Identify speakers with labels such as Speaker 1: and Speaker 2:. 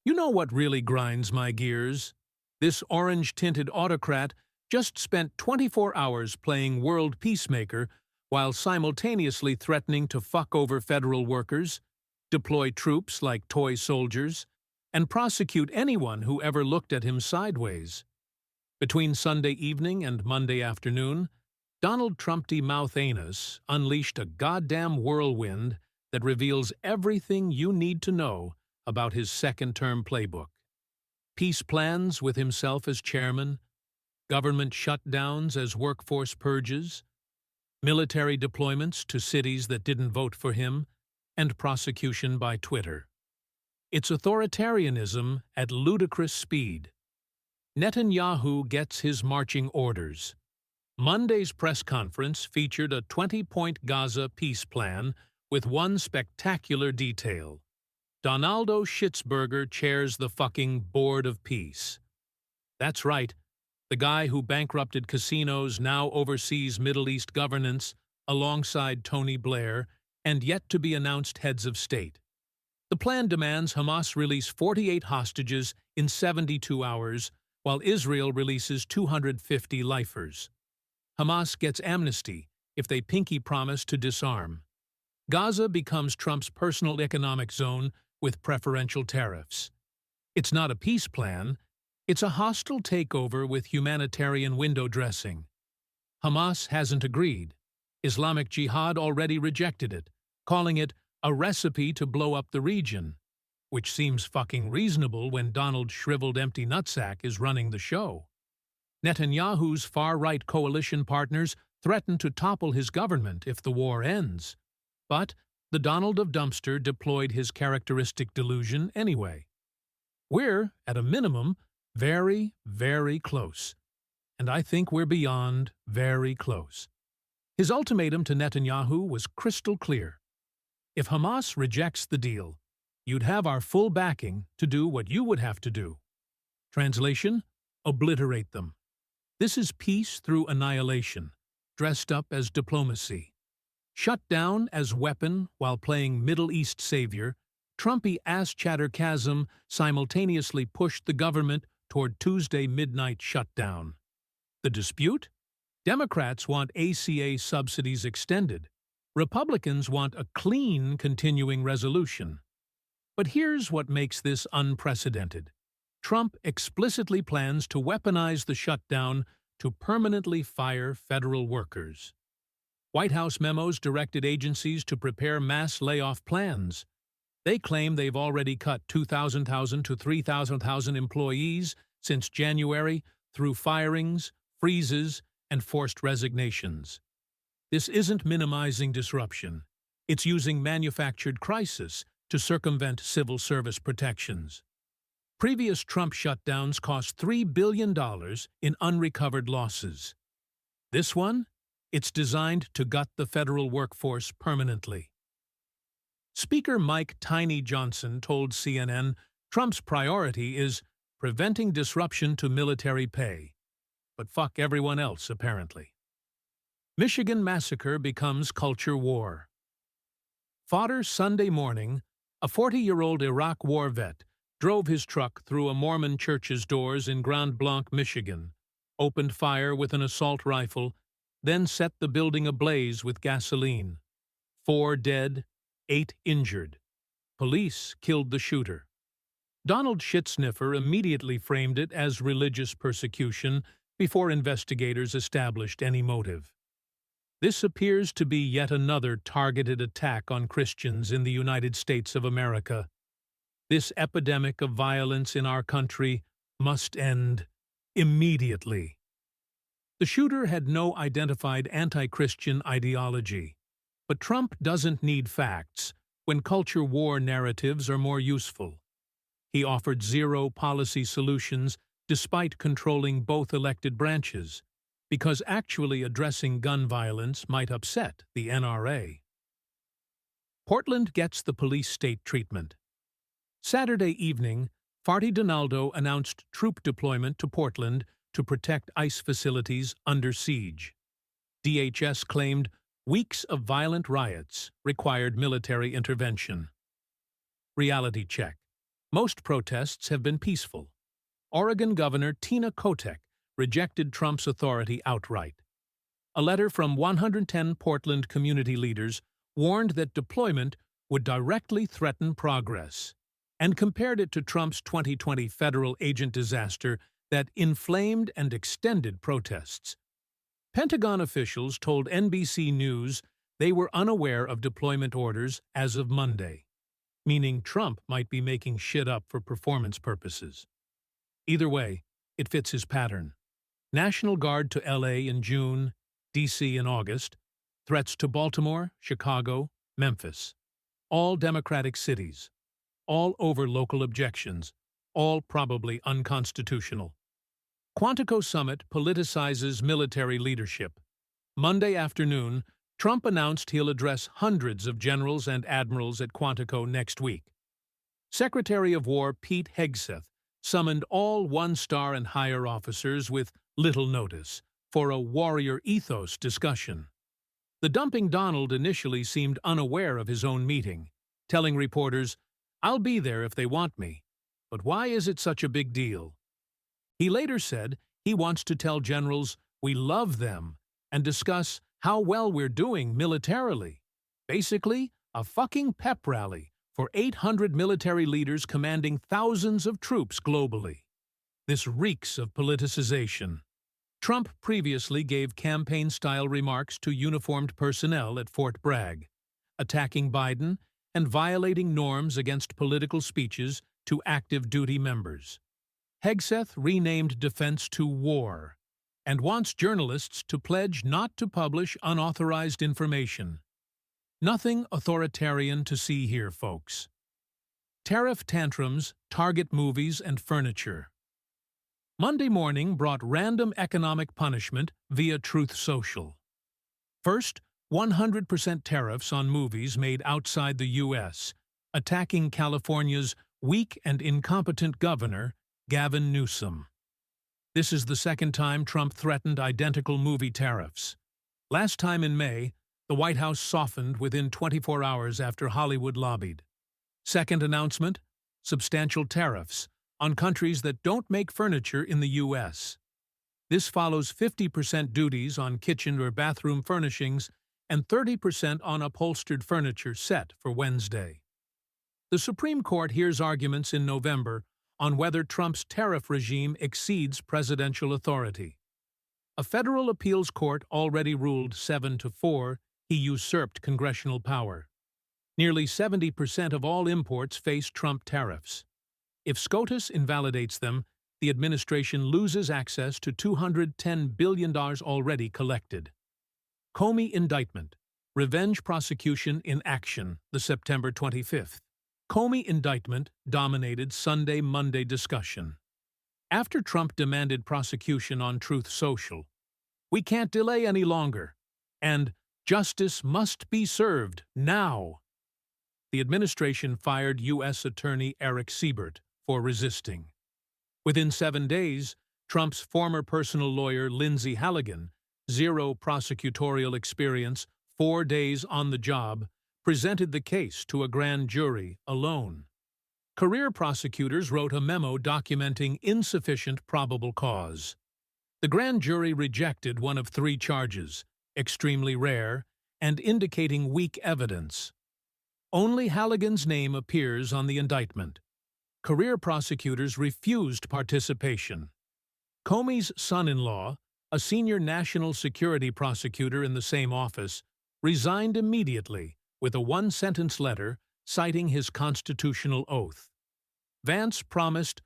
Speaker 1: You know what really grinds my gears? This orange-tinted autocrat just spent 24 hours playing world peacemaker while simultaneously threatening to fuck over federal workers, deploy troops like toy soldiers, and prosecute anyone who ever looked at him sideways. Between Sunday evening and Monday afternoon, Donald Trumpty MouthAnus unleashed a goddamn whirlwind that reveals everything you need to know about his second-term playbook. Peace plans with himself as chairman, government shutdowns as workforce purges, military deployments to cities that didn't vote for him, and prosecution by Twitter. It's authoritarianism at ludicrous speed. Netanyahu gets his marching orders. Monday's press conference featured a 20-point Gaza peace plan with one spectacular detail. Donaldo Schitzberger chairs the fucking Board of Peace. That's right, the guy who bankrupted casinos now oversees Middle East governance alongside Tony Blair and yet-to-be-announced heads of state. The plan demands Hamas release 48 hostages in 72 hours, while Israel releases 250 lifers. Hamas gets amnesty if they pinky promise to disarm. Gaza becomes Trump's personal economic zone with preferential tariffs. It's not a peace plan, it's a hostile takeover with humanitarian window dressing. Hamas hasn't agreed. Islamic Jihad already rejected it, calling it a recipe to blow up the region, which seems fucking reasonable when Donald's shriveled empty nutsack is running the show. Netanyahu's far-right coalition partners threaten to topple his government if the war ends. But the Donald of Dumpster deployed his characteristic delusion anyway. We're, at a minimum, very, very close. And I think we're beyond very close. His ultimatum to Netanyahu was crystal clear. If Hamas rejects the deal, you'd have our full backing to do what you would have to do. Translation: obliterate them. This is peace through annihilation, dressed up as diplomacy. Shut down as weapon while playing Middle East savior, Trumpy ass-chatter chasm simultaneously pushed the government toward Tuesday midnight shutdown. The dispute? Democrats want ACA subsidies extended. Republicans want a clean continuing resolution. But here's what makes this unprecedented. Trump explicitly plans to weaponize the shutdown to permanently fire federal workers. White House memos directed agencies to prepare mass layoff plans. They claim they've already cut 2,000 to 3,000 employees since January through firings, freezes, and forced resignations. This isn't minimizing disruption. It's using manufactured crisis to circumvent civil service protections. Previous Trump shutdowns cost $3 billion in unrecovered losses. This one? It's designed to gut the federal workforce permanently. Speaker Mike Tiny Johnson told CNN Trump's priority is preventing disruption to military pay. But fuck everyone else, apparently. Michigan massacre becomes culture war. Fodder Sunday morning, a 40-year-old Iraq war vet drove his truck through a Mormon church's doors in Grand Blanc, Michigan, opened fire with an assault rifle, then set the building ablaze with gasoline. 4 dead, 8 injured. Police killed the shooter. Donald Shitsniffer immediately framed it as religious persecution before investigators established any motive. This appears to be yet another targeted attack on Christians in the United States of America. This epidemic of violence in our country must end immediately. The shooter had no identified anti-Christian ideology, but Trump doesn't need facts when culture war narratives are more useful. He offered zero policy solutions despite controlling both elected branches, because actually addressing gun violence might upset the NRA. Portland gets the police state treatment. Saturday evening, Farty Donaldo announced troop deployment to Portland to protect ICE facilities under siege. DHS claimed weeks of violent riots required military intervention. Reality check. Most protests have been peaceful. Oregon Governor Tina Kotek rejected Trump's authority outright. A letter from 110 Portland community leaders warned that deployment would directly threaten progress, and compared it to Trump's 2020 federal agent disaster that inflamed and extended protests. Pentagon officials told NBC News they were unaware of deployment orders as of Monday, meaning Trump might be making shit up for performance purposes. Either way, it fits his pattern. National Guard to LA in June, DC in August, threats to Baltimore, Chicago, Memphis. All Democratic cities. All over local objections. All probably unconstitutional. Quantico Summit politicizes military leadership. Monday afternoon, Trump announced he'll address hundreds of generals and admirals at Quantico next week. Secretary of War Pete Hegseth summoned all one-star and higher officers with little notice for a warrior ethos discussion. The dumping Donald initially seemed unaware of his own meeting, telling reporters, "I'll be there if they want me, but why is it such a big deal?" He later said he wants to tell generals we love them and discuss how well we're doing militarily. Basically, a fucking pep rally for 800 military leaders commanding thousands of troops globally. This reeks of politicization. Trump previously gave campaign-style remarks to uniformed personnel at Fort Bragg, attacking Biden and violating norms against political speeches to active duty members. Hegseth renamed defense to war and wants journalists to pledge not to publish unauthorized information. Nothing authoritarian to see here, folks. Tariff tantrums target movies and furniture. Monday morning brought random economic punishment via Truth Social. First, 100% tariffs on movies made outside the U.S., attacking California's weak and incompetent governor, Gavin Newsom. This is the second time Trump threatened identical movie tariffs. Last time in May, the White House softened within 24 hours after Hollywood lobbied. Second announcement, substantial tariffs on countries that don't make furniture in the U.S. This follows 50% duties on kitchen or bathroom furnishings and 30% on upholstered furniture set for Wednesday. The Supreme Court hears arguments in November on whether Trump's tariff regime exceeds presidential authority. A federal appeals court already ruled 7-4 he usurped congressional power. Nearly 70% of all imports face Trump tariffs. If SCOTUS invalidates them, the administration loses access to $210 billion already collected. Comey indictment. Revenge prosecution in action, the September 25th. Comey indictment dominated Sunday-Monday discussion. After Trump demanded prosecution on Truth Social, "We can't delay any longer," and "Justice must be served now," the administration fired U.S. Attorney Eric Siebert for resisting. Within 7 days, Trump's former personal lawyer Lindsay Halligan, zero prosecutorial experience, 4 days on the job, presented the case to a grand jury alone. Career prosecutors wrote a memo documenting insufficient probable cause. The grand jury rejected one of 3 charges, extremely rare, and indicating weak evidence. Only Halligan's name appears on the indictment. Career prosecutors refused participation. Comey's son-in-law, a senior national security prosecutor in the same office, resigned immediately with a 1-sentence letter citing his constitutional oath. Vance promised